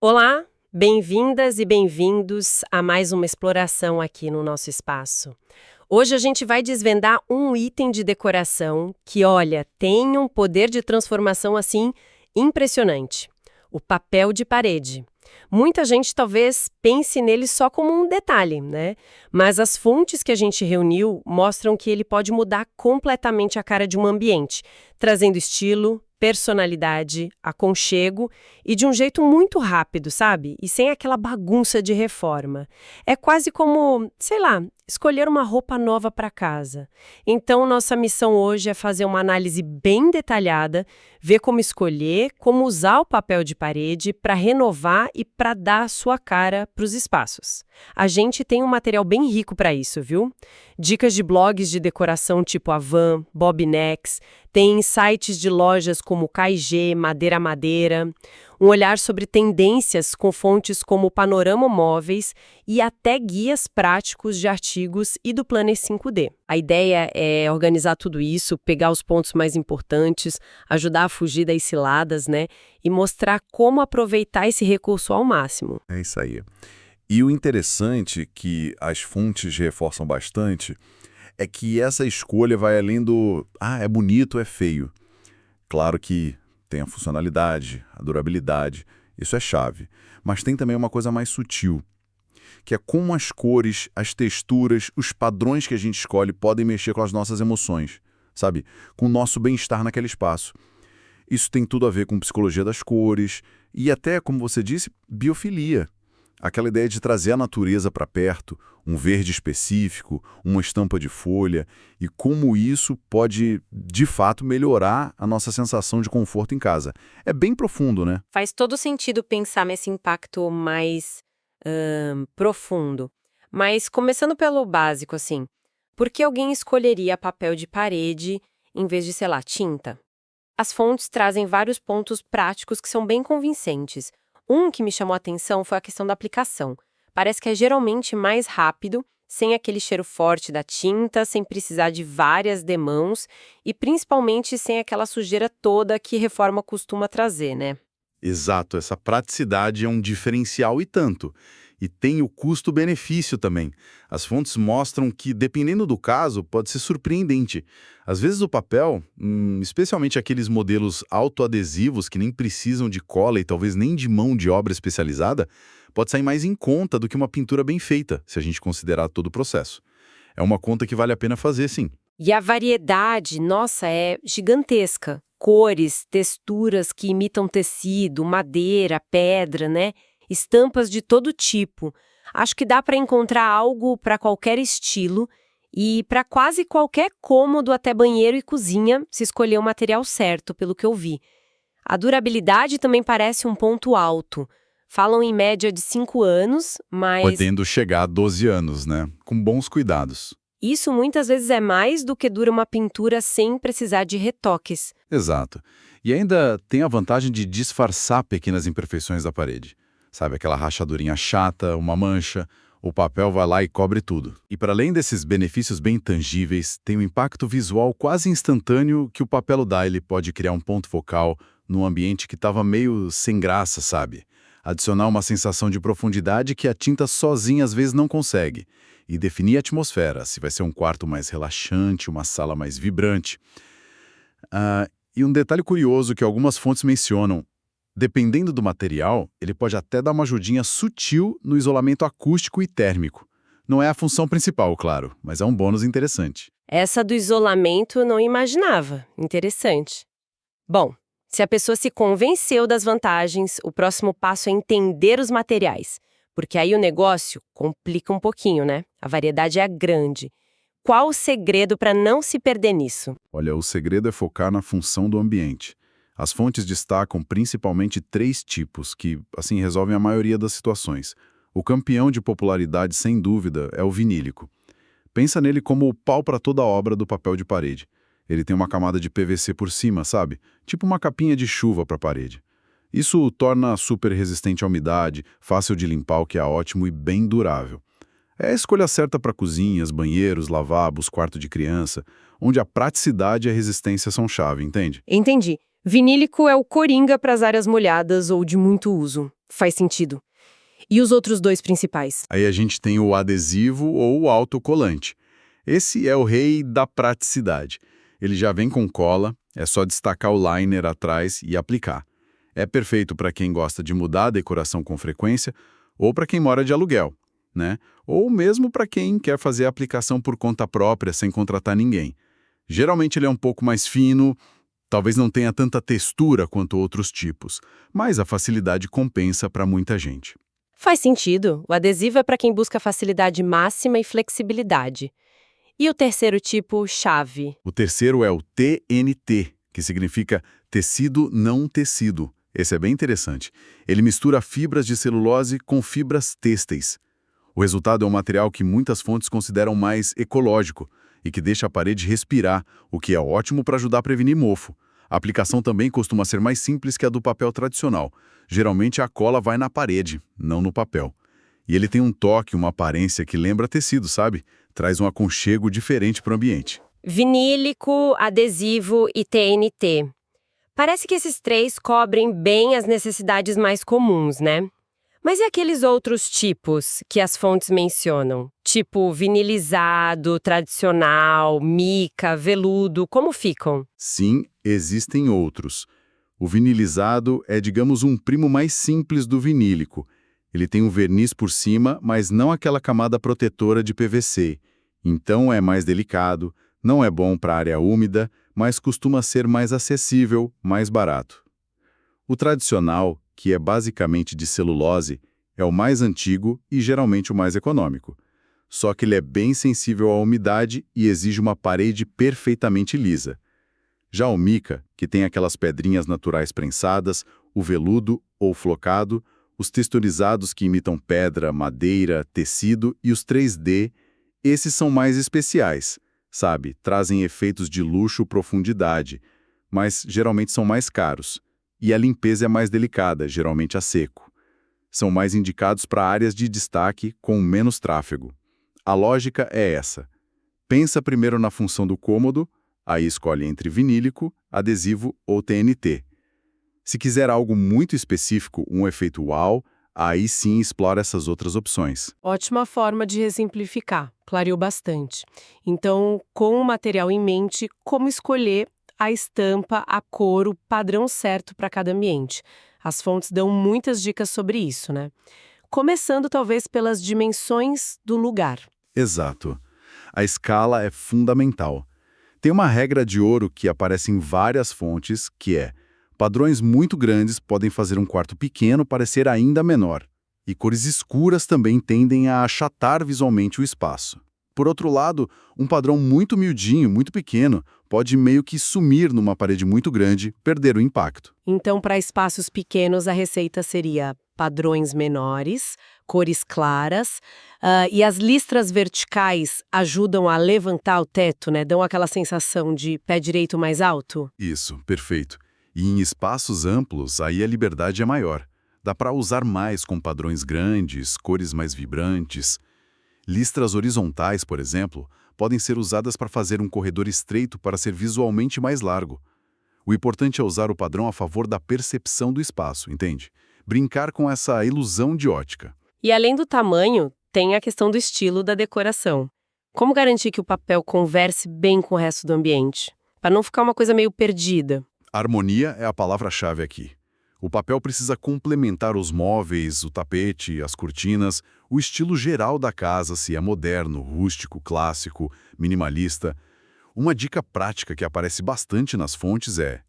Olá, bem-vindas e bem-vindos a mais uma exploração aqui no nosso espaço. Hoje a gente vai desvendar um item de decoração que, olha, tem um poder de transformação assim impressionante: o papel de parede. Muita gente talvez pense nele só como um detalhe, né? Mas as fontes que a gente reuniu mostram que ele pode mudar completamente a cara de um ambiente, trazendo estilo, personalidade, aconchego e de um jeito muito rápido, sabe? E sem aquela bagunça de reforma. É quase como, sei lá, escolher uma roupa nova para casa. Então, nossa missão hoje é fazer uma análise bem detalhada, ver como escolher, como usar o papel de parede para renovar e para dar a sua cara para os espaços. A gente tem um material bem rico para isso, viu? Dicas de blogs de decoração tipo Avan, Bobnex, tem sites de lojas como KG, Madeira Madeira, um olhar sobre tendências com fontes como Panorama Móveis e até guias práticos de artigos e do Planner 5D. A ideia é organizar tudo isso, pegar os pontos mais importantes, ajudar a fugir das ciladas, né? E mostrar como aproveitar esse recurso ao máximo. É isso aí. E o interessante que as fontes reforçam bastante é que essa escolha vai além do é bonito, é feio. Claro que tem a funcionalidade, a durabilidade, isso é chave. Mas tem também uma coisa mais sutil, que é como as cores, as texturas, os padrões que a gente escolhe podem mexer com as nossas emoções, sabe? Com o nosso bem-estar naquele espaço. Isso tem tudo a ver com psicologia das cores e até, como você disse, biofilia. Aquela ideia de trazer a natureza para perto, um verde específico, uma estampa de folha, e como isso pode, de fato, melhorar a nossa sensação de conforto em casa. É bem profundo, né? Faz todo sentido pensar nesse impacto mais profundo. Mas começando pelo básico, assim, por que alguém escolheria papel de parede em vez de, sei lá, tinta? As fontes trazem vários pontos práticos que são bem convincentes. Um que me chamou a atenção foi a questão da aplicação. Parece que é geralmente mais rápido, sem aquele cheiro forte da tinta, sem precisar de várias demãos e principalmente sem aquela sujeira toda que reforma costuma trazer, né? Exato, essa praticidade é um diferencial e tanto. E tem o custo-benefício também. As fontes mostram que, dependendo do caso, pode ser surpreendente. Às vezes o papel, especialmente aqueles modelos autoadesivos que nem precisam de cola e talvez nem de mão de obra especializada, pode sair mais em conta do que uma pintura bem feita, se a gente considerar todo o processo. É uma conta que vale a pena fazer, sim. E a variedade, nossa, é gigantesca. Cores, texturas que imitam tecido, madeira, pedra, né? Estampas de todo tipo. Acho que dá para encontrar algo para qualquer estilo e para quase qualquer cômodo, até banheiro e cozinha, se escolher o material certo, pelo que eu vi. A durabilidade também parece um ponto alto. Falam em média de 5 anos, mas Podendo chegar a 12 anos, né? Com bons cuidados. isso muitas vezes é mais do que dura uma pintura sem precisar de retoques. Exato. E ainda tem a vantagem de disfarçar pequenas imperfeições da parede. Sabe, aquela rachadurinha chata, uma mancha, o papel vai lá e cobre tudo. E para além desses benefícios bem tangíveis, tem um impacto visual quase instantâneo que o papel dá. Ele pode criar um ponto focal num ambiente que estava meio sem graça, sabe? Adicionar uma sensação de profundidade que a tinta sozinha às vezes não consegue. E definir a atmosfera, se vai ser um quarto mais relaxante, uma sala mais vibrante. E um detalhe curioso que algumas fontes mencionam: dependendo do material, ele pode até dar uma ajudinha sutil no isolamento acústico e térmico. Não é a função principal, claro, mas é um bônus interessante. Essa do isolamento eu não imaginava. Interessante. Bom, se a pessoa se convenceu das vantagens, o próximo passo é entender os materiais. Porque aí o negócio complica um pouquinho, né? A variedade é grande. Qual o segredo para não se perder nisso? Olha, o segredo é focar na função do ambiente. As fontes destacam principalmente 3 tipos que, assim, resolvem a maioria das situações. O campeão de popularidade, sem dúvida, é o vinílico. Pensa nele como o pau para toda obra do papel de parede. Ele tem uma camada de PVC por cima, sabe? Tipo uma capinha de chuva para a parede. Isso o torna super resistente à umidade, fácil de limpar, o que é ótimo e bem durável. É a escolha certa para cozinhas, banheiros, lavabos, quarto de criança, onde a praticidade e a resistência são chave, entende? Entendi. Vinílico é o coringa para as áreas molhadas ou de muito uso. Faz sentido. E os outros dois principais? Aí a gente tem o adesivo ou o autocolante. Esse é o rei da praticidade. Ele já vem com cola, é só destacar o liner atrás e aplicar. É perfeito para quem gosta de mudar a decoração com frequência ou para quem mora de aluguel, né? Ou mesmo para quem quer fazer a aplicação por conta própria sem contratar ninguém. Geralmente ele é um pouco mais fino, talvez não tenha tanta textura quanto outros tipos, mas a facilidade compensa para muita gente. Faz sentido. O adesivo é para quem busca facilidade máxima e flexibilidade. E o terceiro tipo, chave? O terceiro é o TNT, que significa tecido não tecido. Esse é bem interessante. Ele mistura fibras de celulose com fibras têxteis. O resultado é um material que muitas fontes consideram mais ecológico e que deixa a parede respirar, o que é ótimo para ajudar a prevenir mofo. A aplicação também costuma ser mais simples que a do papel tradicional. Geralmente a cola vai na parede, não no papel. E ele tem um toque, uma aparência que lembra tecido, sabe? Traz um aconchego diferente para o ambiente. Vinílico, adesivo e TNT. Parece que esses três cobrem bem as necessidades mais comuns, né? Mas e aqueles outros tipos que as fontes mencionam? Tipo vinilizado, tradicional, mica, veludo, como ficam? Sim, existem outros. O vinilizado é, digamos, um primo mais simples do vinílico. Ele tem um verniz por cima, mas não aquela camada protetora de PVC. Então é mais delicado, não é bom para área úmida, mas costuma ser mais acessível, mais barato. O tradicional, que é basicamente de celulose, é o mais antigo e geralmente o mais econômico. Só que ele é bem sensível à umidade e exige uma parede perfeitamente lisa. Já o mica, que tem aquelas pedrinhas naturais prensadas, o veludo ou flocado, os texturizados que imitam pedra, madeira, tecido e os 3D, esses são mais especiais, sabe? Trazem efeitos de luxo, profundidade, mas geralmente são mais caros. E a limpeza é mais delicada, geralmente a seco. São mais indicados para áreas de destaque com menos tráfego. A lógica é essa. Pensa primeiro na função do cômodo, aí escolhe entre vinílico, adesivo ou TNT. Se quiser algo muito específico, um efeito uau, aí sim explora essas outras opções. Ótima forma de exemplificar, clareou bastante. Então, com o material em mente, como escolher a estampa, a cor, o padrão certo para cada ambiente? As fontes dão muitas dicas sobre isso, né? Começando talvez pelas dimensões do lugar. Exato. A escala é fundamental. Tem uma regra de ouro que aparece em várias fontes, que é: padrões muito grandes podem fazer um quarto pequeno parecer ainda menor, e cores escuras também tendem a achatar visualmente o espaço. Por outro lado, um padrão muito miudinho, muito pequeno, pode meio que sumir numa parede muito grande, perder o impacto. Então, para espaços pequenos, a receita seria padrões menores, cores claras, e as listras verticais ajudam a levantar o teto, né? Dão aquela sensação de pé direito mais alto? Isso, perfeito. E em espaços amplos, aí a liberdade é maior. Dá para usar mais com padrões grandes, cores mais vibrantes. Listras horizontais, por exemplo, podem ser usadas para fazer um corredor estreito para ser visualmente mais largo. O importante é usar o padrão a favor da percepção do espaço, entende? Brincar com essa ilusão de ótica. E além do tamanho, tem a questão do estilo da decoração. Como garantir que o papel converse bem com o resto do ambiente? Para não ficar uma coisa meio perdida. Harmonia é a palavra-chave aqui. O papel precisa complementar os móveis, o tapete, as cortinas, o estilo geral da casa, se é moderno, rústico, clássico, minimalista. Uma dica prática que aparece bastante nas fontes é: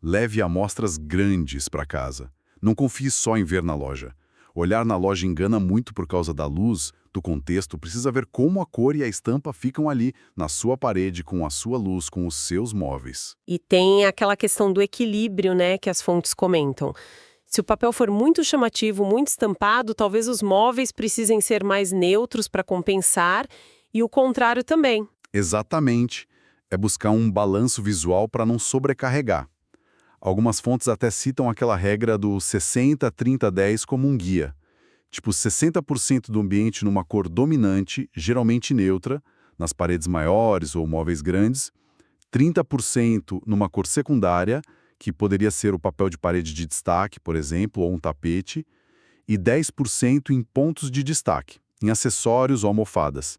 leve amostras grandes para casa. Não confie só em ver na loja. Olhar na loja engana muito por causa da luz, do contexto, precisa ver como a cor e a estampa ficam ali, na sua parede, com a sua luz, com os seus móveis. E tem aquela questão do equilíbrio, né, que as fontes comentam. Se o papel for muito chamativo, muito estampado, talvez os móveis precisem ser mais neutros para compensar, e o contrário também. Exatamente. É buscar um balanço visual para não sobrecarregar. Algumas fontes até citam aquela regra do 60-30-10 como um guia. Tipo, 60% do ambiente numa cor dominante, geralmente neutra, nas paredes maiores ou móveis grandes, 30% numa cor secundária, que poderia ser o papel de parede de destaque, por exemplo, ou um tapete, e 10% em pontos de destaque, em acessórios ou almofadas.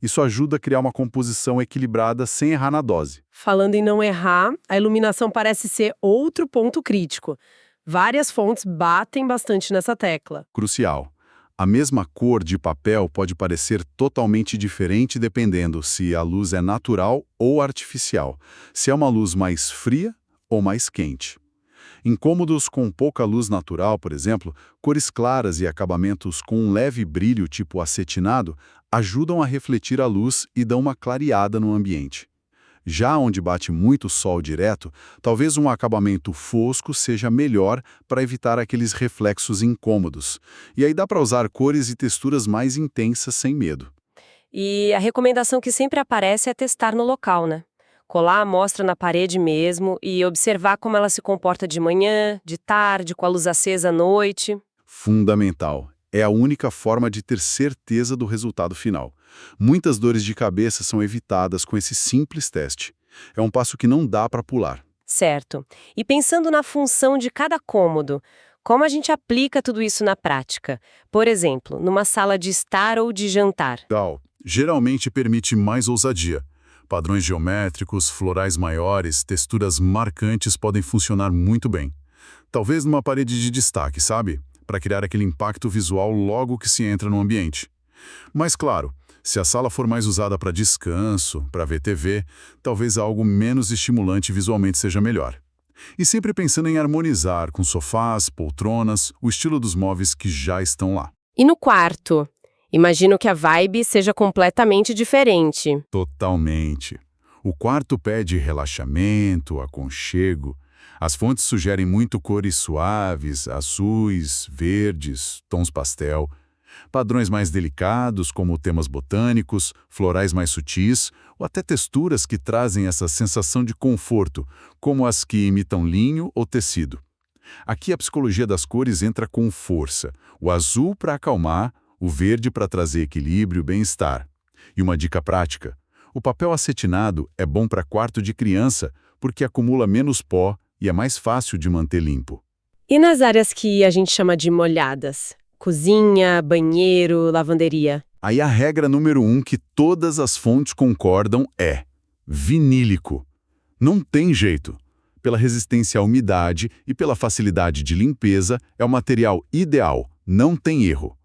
Isso ajuda a criar uma composição equilibrada sem errar na dose. Falando em não errar, a iluminação parece ser outro ponto crítico. Várias fontes batem bastante nessa tecla. Crucial. A mesma cor de papel pode parecer totalmente diferente dependendo se a luz é natural ou artificial, se é uma luz mais fria ou mais quente. Em cômodos com pouca luz natural, por exemplo, cores claras e acabamentos com um leve brilho tipo acetinado ajudam a refletir a luz e dão uma clareada no ambiente. Já onde bate muito sol direto, talvez um acabamento fosco seja melhor para evitar aqueles reflexos incômodos. E aí dá para usar cores e texturas mais intensas sem medo. E a recomendação que sempre aparece é testar no local, né? Colar a amostra na parede mesmo e observar como ela se comporta de manhã, de tarde, com a luz acesa à noite. Fundamental. É a única forma de ter certeza do resultado final. Muitas dores de cabeça são evitadas com esse simples teste. É um passo que não dá para pular. Certo. E pensando na função de cada cômodo, como a gente aplica tudo isso na prática? Por exemplo, numa sala de estar ou de jantar. Geralmente permite mais ousadia. Padrões geométricos, florais maiores, texturas marcantes podem funcionar muito bem. Talvez numa parede de destaque, sabe? Para criar aquele impacto visual logo que se entra no ambiente. Mas claro, se a sala for mais usada para descanso, para ver TV, talvez algo menos estimulante visualmente seja melhor. E sempre pensando em harmonizar com sofás, poltronas, o estilo dos móveis que já estão lá. E no quarto? Imagino que a vibe seja completamente diferente. Totalmente. O quarto pede relaxamento, aconchego. As fontes sugerem muito cores suaves, azuis, verdes, tons pastel. Padrões mais delicados, como temas botânicos, florais mais sutis, ou até texturas que trazem essa sensação de conforto, como as que imitam linho ou tecido. Aqui a psicologia das cores entra com força. O azul para acalmar, o verde para trazer equilíbrio e bem-estar. E uma dica prática: o papel acetinado é bom para quarto de criança porque acumula menos pó e é mais fácil de manter limpo. E nas áreas que a gente chama de molhadas? Cozinha, banheiro, lavanderia. Aí a regra número 1 que todas as fontes concordam é vinílico. Não tem jeito. Pela resistência à umidade e pela facilidade de limpeza, é o material ideal, não tem erro.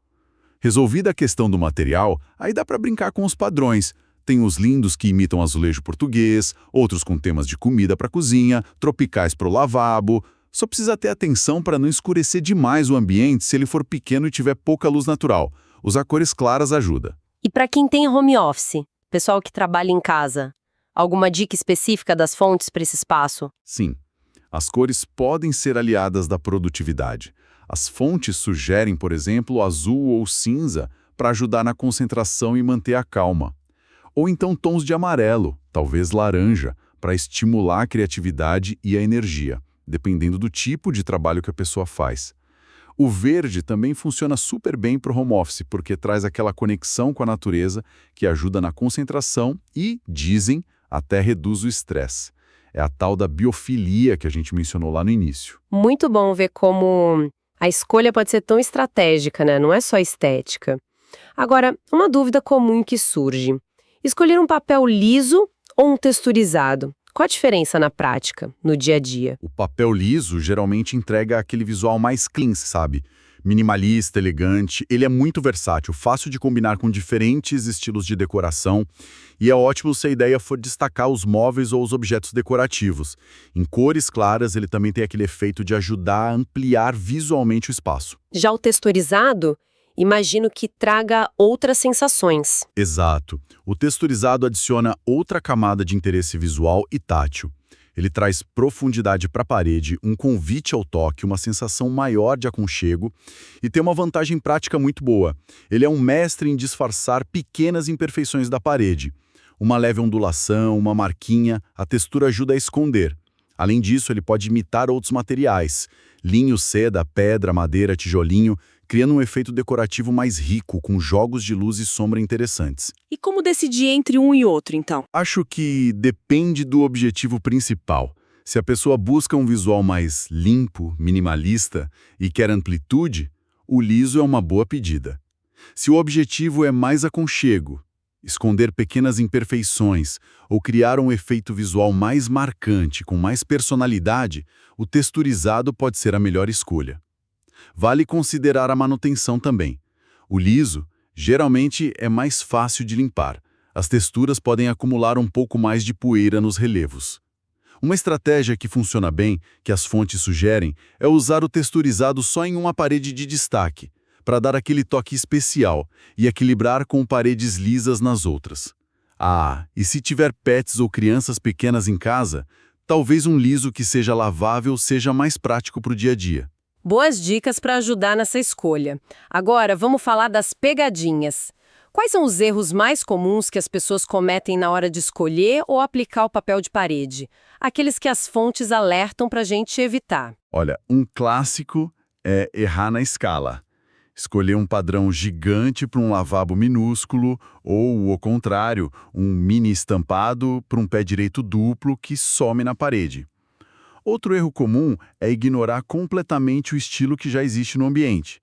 Resolvida a questão do material, aí dá para brincar com os padrões. Tem os lindos que imitam azulejo português, outros com temas de comida para cozinha, tropicais para o lavabo. Só precisa ter atenção para não escurecer demais o ambiente se ele for pequeno e tiver pouca luz natural. Usar cores claras ajuda. E para quem tem home office, pessoal que trabalha em casa, alguma dica específica das fontes para esse espaço? Sim, as cores podem ser aliadas da produtividade. As fontes sugerem, por exemplo, azul ou cinza para ajudar na concentração e manter a calma. Ou então tons de amarelo, talvez laranja, para estimular a criatividade e a energia, dependendo do tipo de trabalho que a pessoa faz. O verde também funciona super bem para o home office, porque traz aquela conexão com a natureza que ajuda na concentração e, dizem, até reduz o estresse. É a tal da biofilia que a gente mencionou lá no início. Muito bom ver como a escolha pode ser tão estratégica, né? Não é só estética. Agora, uma dúvida comum que surge. Escolher um papel liso ou um texturizado? Qual a diferença na prática, no dia a dia? O papel liso geralmente entrega aquele visual mais clean, sabe? Minimalista, elegante. Ele é muito versátil, fácil de combinar com diferentes estilos de decoração e é ótimo se a ideia for destacar os móveis ou os objetos decorativos. Em cores claras, ele também tem aquele efeito de ajudar a ampliar visualmente o espaço. Já o texturizado, imagino que traga outras sensações. Exato. O texturizado adiciona outra camada de interesse visual e tátil. Ele traz profundidade para a parede, um convite ao toque, uma sensação maior de aconchego e tem uma vantagem prática muito boa. Ele é um mestre em disfarçar pequenas imperfeições da parede. Uma leve ondulação, uma marquinha, a textura ajuda a esconder. Além disso, ele pode imitar outros materiais, linho, seda, pedra, madeira, tijolinho, criando um efeito decorativo mais rico, com jogos de luz e sombra interessantes. E como decidir entre um e outro, então? Acho que depende do objetivo principal. Se a pessoa busca um visual mais limpo, minimalista e quer amplitude, o liso é uma boa pedida. Se o objetivo é mais aconchego, esconder pequenas imperfeições ou criar um efeito visual mais marcante, com mais personalidade, o texturizado pode ser a melhor escolha. Vale considerar a manutenção também. O liso, geralmente, é mais fácil de limpar. As texturas podem acumular um pouco mais de poeira nos relevos. Uma estratégia que funciona bem, que as fontes sugerem, é usar o texturizado só em uma parede de destaque, para dar aquele toque especial e equilibrar com paredes lisas nas outras. Ah, e se tiver pets ou crianças pequenas em casa, talvez um liso que seja lavável seja mais prático para o dia a dia. Boas dicas para ajudar nessa escolha. Agora, vamos falar das pegadinhas. Quais são os erros mais comuns que as pessoas cometem na hora de escolher ou aplicar o papel de parede? Aqueles que as fontes alertam para a gente evitar. Olha, um clássico é errar na escala. Escolher um padrão gigante para um lavabo minúsculo ou, ao contrário, um mini estampado para um pé direito duplo que some na parede. Outro erro comum é ignorar completamente o estilo que já existe no ambiente.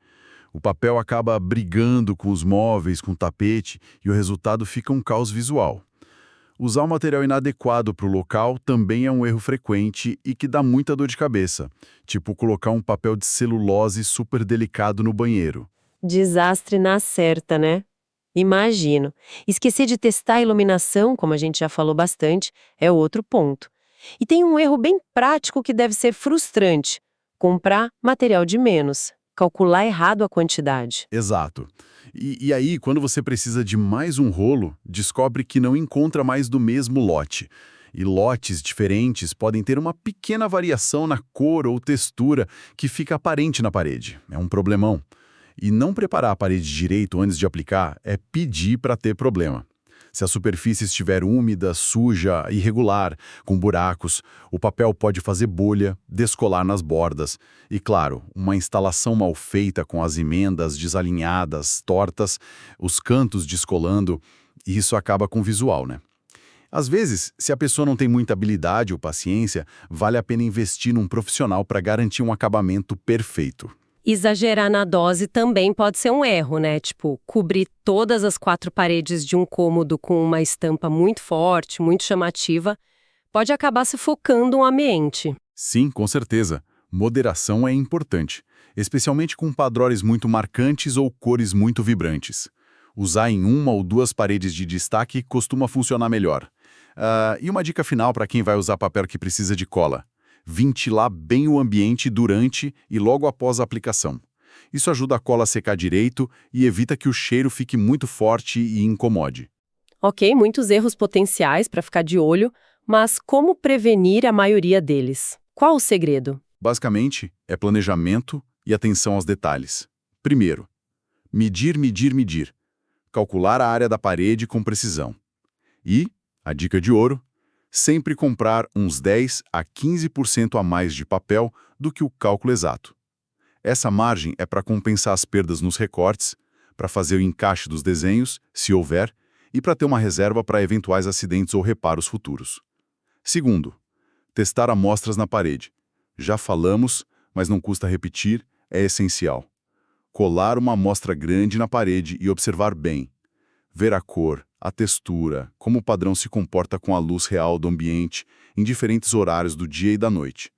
O papel acaba brigando com os móveis, com o tapete, e o resultado fica um caos visual. Usar um material inadequado para o local também é um erro frequente e que dá muita dor de cabeça, tipo colocar um papel de celulose super delicado no banheiro. Desastre na certa, né? Imagino. Esquecer de testar a iluminação, como a gente já falou bastante, é outro ponto. E tem um erro bem prático que deve ser frustrante: comprar material de menos. Calcular errado a quantidade. Exato. E aí, quando você precisa de mais um rolo, descobre que não encontra mais do mesmo lote. E lotes diferentes podem ter uma pequena variação na cor ou textura que fica aparente na parede. É um problemão. E não preparar a parede direito antes de aplicar é pedir para ter problema. Se a superfície estiver úmida, suja, irregular, com buracos, o papel pode fazer bolha, descolar nas bordas. E, claro, uma instalação mal feita com as emendas desalinhadas, tortas, os cantos descolando, isso acaba com o visual, né? Às vezes, se a pessoa não tem muita habilidade ou paciência, vale a pena investir num profissional para garantir um acabamento perfeito. Exagerar na dose também pode ser um erro, né? Tipo, cobrir todas as 4 paredes de um cômodo com uma estampa muito forte, muito chamativa, pode acabar sufocando um ambiente. Sim, com certeza. Moderação é importante, especialmente com padrões muito marcantes ou cores muito vibrantes. Usar em uma ou 2 paredes de destaque costuma funcionar melhor. E uma dica final para quem vai usar papel que precisa de cola: ventilar bem o ambiente durante e logo após a aplicação. Isso ajuda a cola a secar direito e evita que o cheiro fique muito forte e incomode. Ok, muitos erros potenciais para ficar de olho, mas como prevenir a maioria deles? Qual o segredo? Basicamente, é planejamento e atenção aos detalhes. Primeiro, medir, medir, medir. Calcular a área da parede com precisão. E, a dica de ouro, sempre comprar uns 10 a 15% a mais de papel do que o cálculo exato. Essa margem é para compensar as perdas nos recortes, para fazer o encaixe dos desenhos, se houver, e para ter uma reserva para eventuais acidentes ou reparos futuros. Segundo, testar amostras na parede. Já falamos, mas não custa repetir, é essencial. Colar uma amostra grande na parede e observar bem. Ver a cor, a textura, como o padrão se comporta com a luz real do ambiente em diferentes horários do dia e da noite.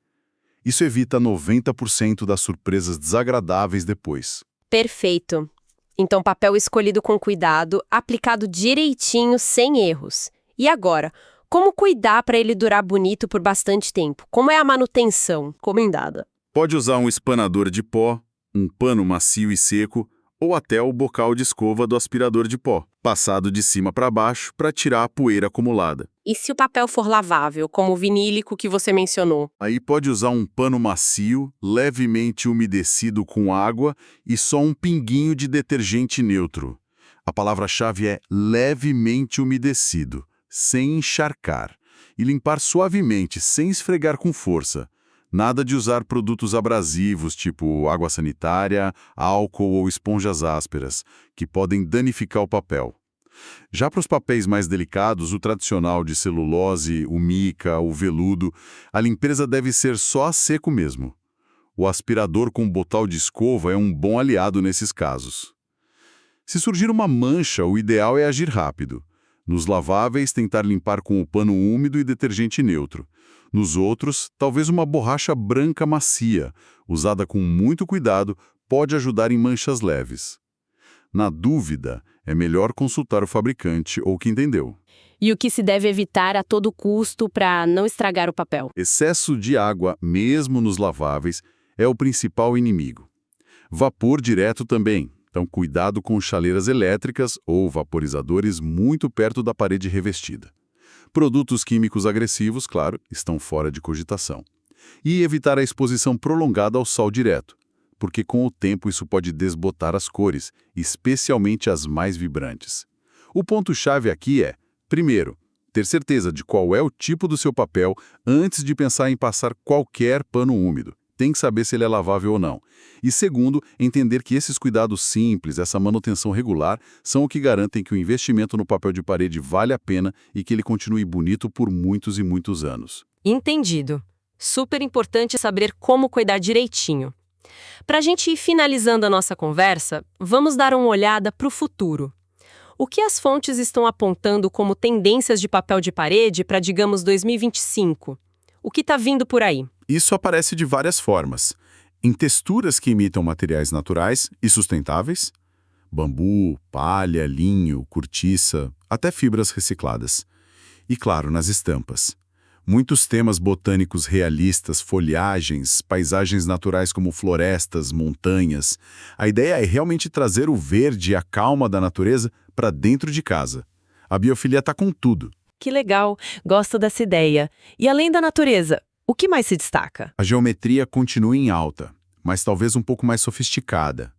Isso evita 90% das surpresas desagradáveis depois. Perfeito. Então, papel escolhido com cuidado, aplicado direitinho, sem erros. E agora, como cuidar para ele durar bonito por bastante tempo? Como é a manutenção recomendada? Pode usar um espanador de pó, um pano macio e seco, ou até o bocal de escova do aspirador de pó, passado de cima para baixo para tirar a poeira acumulada. E se o papel for lavável, como o vinílico que você mencionou? Aí pode usar um pano macio, levemente umedecido com água e só um pinguinho de detergente neutro. A palavra-chave é levemente umedecido, sem encharcar, e limpar suavemente, sem esfregar com força. Nada de usar produtos abrasivos, tipo água sanitária, álcool ou esponjas ásperas, que podem danificar o papel. Já para os papéis mais delicados, o tradicional de celulose, o mica, o veludo, a limpeza deve ser só a seco mesmo. O aspirador com botal de escova é um bom aliado nesses casos. Se surgir uma mancha, o ideal é agir rápido. Nos laváveis, tentar limpar com o pano úmido e detergente neutro. Nos outros, talvez uma borracha branca macia, usada com muito cuidado, pode ajudar em manchas leves. Na dúvida, é melhor consultar o fabricante ou quem entendeu. E o que se deve evitar a todo custo para não estragar o papel? Excesso de água, mesmo nos laváveis, é o principal inimigo. Vapor direto também, então cuidado com chaleiras elétricas ou vaporizadores muito perto da parede revestida. Produtos químicos agressivos, claro, estão fora de cogitação. E evitar a exposição prolongada ao sol direto, porque com o tempo isso pode desbotar as cores, especialmente as mais vibrantes. O ponto-chave aqui é, primeiro, ter certeza de qual é o tipo do seu papel antes de pensar em passar qualquer pano úmido. Tem que saber se ele é lavável ou não. E segundo, entender que esses cuidados simples, essa manutenção regular, são o que garantem que o investimento no papel de parede vale a pena e que ele continue bonito por muitos e muitos anos. Entendido. Super importante saber como cuidar direitinho. Para a gente ir finalizando a nossa conversa, vamos dar uma olhada para o futuro. O que as fontes estão apontando como tendências de papel de parede para, digamos, 2025? O que está vindo por aí? Isso aparece de várias formas. Em texturas que imitam materiais naturais e sustentáveis, bambu, palha, linho, cortiça, até fibras recicladas. E claro, nas estampas. Muitos temas botânicos realistas, folhagens, paisagens naturais como florestas, montanhas. A ideia é realmente trazer o verde e a calma da natureza para dentro de casa. A biofilia está com tudo. Que legal, gosto dessa ideia. E além da natureza, o que mais se destaca? A geometria continua em alta, mas talvez um pouco mais sofisticada.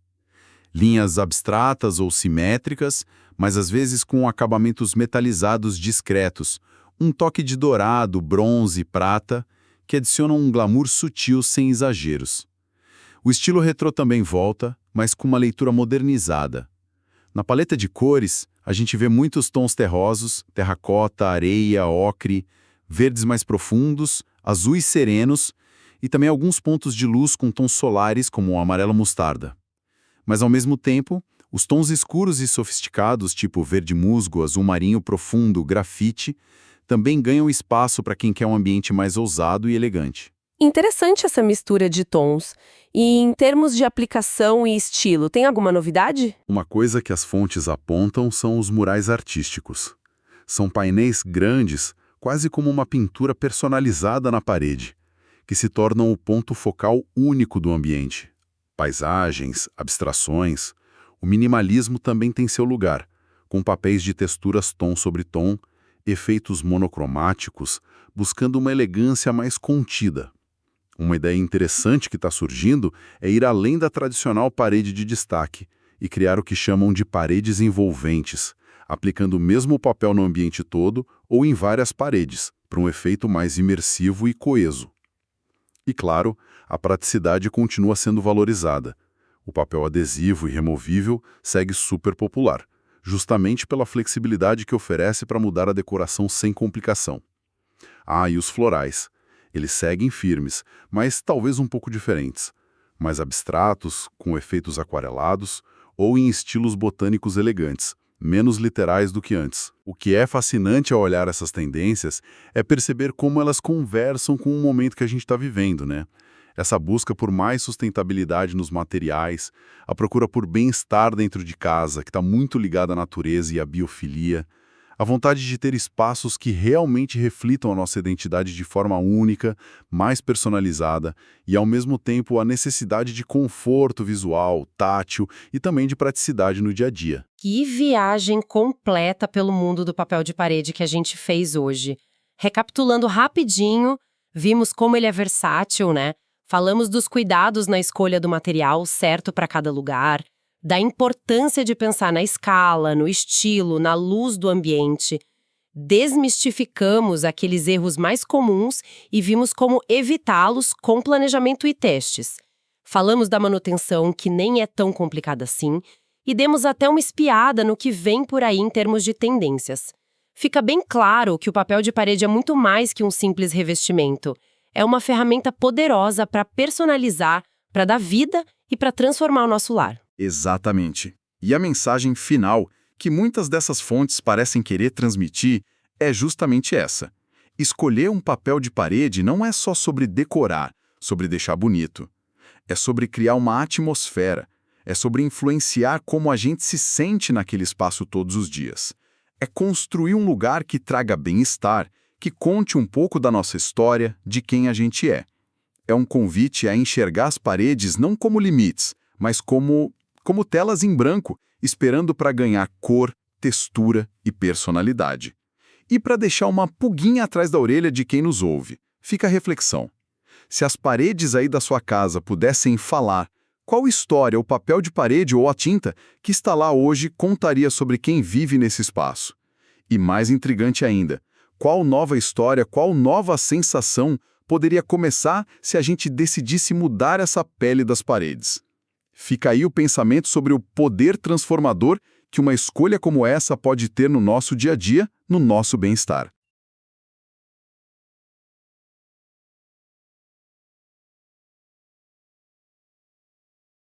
Linhas abstratas ou simétricas, mas às vezes com acabamentos metalizados discretos, um toque de dourado, bronze e prata, que adicionam um glamour sutil sem exageros. O estilo retrô também volta, mas com uma leitura modernizada. Na paleta de cores, a gente vê muitos tons terrosos, terracota, areia, ocre, verdes mais profundos, azuis serenos e também alguns pontos de luz com tons solares como o amarelo mostarda. Mas ao mesmo tempo, os tons escuros e sofisticados, tipo verde musgo, azul marinho profundo, grafite, também ganham espaço para quem quer um ambiente mais ousado e elegante. Interessante essa mistura de tons. E em termos de aplicação e estilo, tem alguma novidade? Uma coisa que as fontes apontam são os murais artísticos. São painéis grandes, quase como uma pintura personalizada na parede, que se tornam o ponto focal único do ambiente. Paisagens, abstrações. O minimalismo também tem seu lugar, com papéis de texturas tom sobre tom, efeitos monocromáticos, buscando uma elegância mais contida. Uma ideia interessante que está surgindo é ir além da tradicional parede de destaque e criar o que chamam de paredes envolventes, aplicando o mesmo papel no ambiente todo ou em várias paredes, para um efeito mais imersivo e coeso. E claro, a praticidade continua sendo valorizada. O papel adesivo e removível segue super popular, justamente pela flexibilidade que oferece para mudar a decoração sem complicação. Ah, e os florais. Eles seguem firmes, mas talvez um pouco diferentes. Mais abstratos, com efeitos aquarelados, ou em estilos botânicos elegantes, menos literais do que antes. O que é fascinante ao olhar essas tendências é perceber como elas conversam com o momento que a gente está vivendo, né? Essa busca por mais sustentabilidade nos materiais, a procura por bem-estar dentro de casa, que está muito ligada à natureza e à biofilia, a vontade de ter espaços que realmente reflitam a nossa identidade de forma única, mais personalizada, e ao mesmo tempo a necessidade de conforto visual, tátil e também de praticidade no dia a dia. Que viagem completa pelo mundo do papel de parede que a gente fez hoje. Recapitulando rapidinho, vimos como ele é versátil, né? Falamos dos cuidados na escolha do material certo para cada lugar, da importância de pensar na escala, no estilo, na luz do ambiente. Desmistificamos aqueles erros mais comuns e vimos como evitá-los com planejamento e testes. Falamos da manutenção, que nem é tão complicada assim, e demos até uma espiada no que vem por aí em termos de tendências. Fica bem claro que o papel de parede é muito mais que um simples revestimento. É uma ferramenta poderosa para personalizar, para dar vida e para transformar o nosso lar. Exatamente. E a mensagem final que muitas dessas fontes parecem querer transmitir é justamente essa. Escolher um papel de parede não é só sobre decorar, sobre deixar bonito. É sobre criar uma atmosfera. É sobre influenciar como a gente se sente naquele espaço todos os dias. É construir um lugar que traga bem-estar, que conte um pouco da nossa história, de quem a gente é. É um convite a enxergar as paredes não como limites, mas como telas em branco, esperando para ganhar cor, textura e personalidade. E para deixar uma pulguinha atrás da orelha de quem nos ouve, fica a reflexão. Se as paredes aí da sua casa pudessem falar, qual história, o papel de parede ou a tinta que está lá hoje contaria sobre quem vive nesse espaço? E mais intrigante ainda, qual nova história, qual nova sensação poderia começar se a gente decidisse mudar essa pele das paredes? Fica aí o pensamento sobre o poder transformador que uma escolha como essa pode ter no nosso dia a dia, no nosso bem-estar.